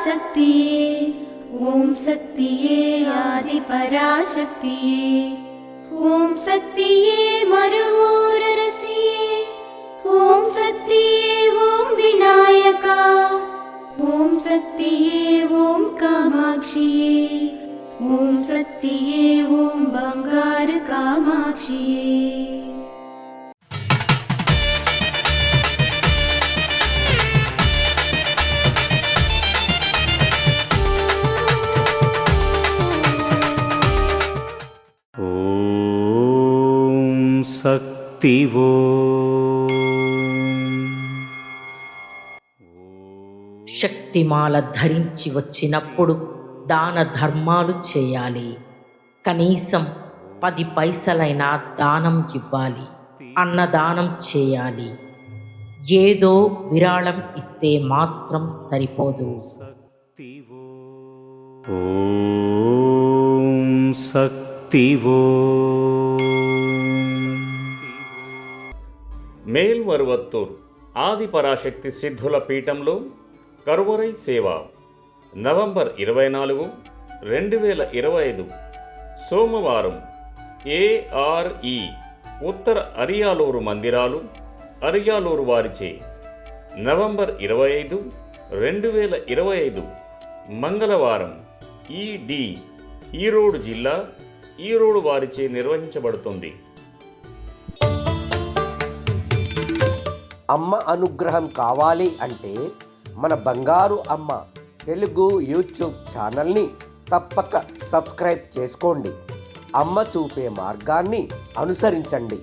शक्तिये ॐ शक्तिये आदिपराशक्तिये ॐ शक्तिये मरुवोररसिये ॐ शक्तिये ॐ विनायका ॐ शक्तिये ॐ कामाक्षिये ॐ शक्तिये ॐ बंगार कामाक्षिये। శక్తివో శక్తిమాల ధరించి వచ్చినప్పుడు దాన ధర్మాలు చేయాలి. కనీసం 10 పైసలైనా దానం ఇవ్వాలి, అన్నదానం చేయాలి. ఏదో విరాళం ఇస్తే మాత్రం సరిపోదు. ఓం శక్తివో. మేల్మరువత్తూర్ ఆదిపరాశక్తి సిద్ధుల పీఠంలో కరువరై సేవ నవంబర్ 24, 2025 సోమవారం ARE ఉత్తర అరియాలూరు మందిరాలు అరియాలూరు వారిచే నవంబర్ 25, 2025 మంగళవారం ED ఈరోడ్ జిల్లా ఈరోడ్ వారిచే నిర్వహించబడుతుంది. అమ్మ అనుగ్రహం కావాలి అంటే మన బంగారు అమ్మ తెలుగు యూట్యూబ్ ఛానల్ని తప్పక సబ్స్క్రైబ్ చేసుకోండి. అమ్మ చూపే మార్గాన్ని అనుసరించండి.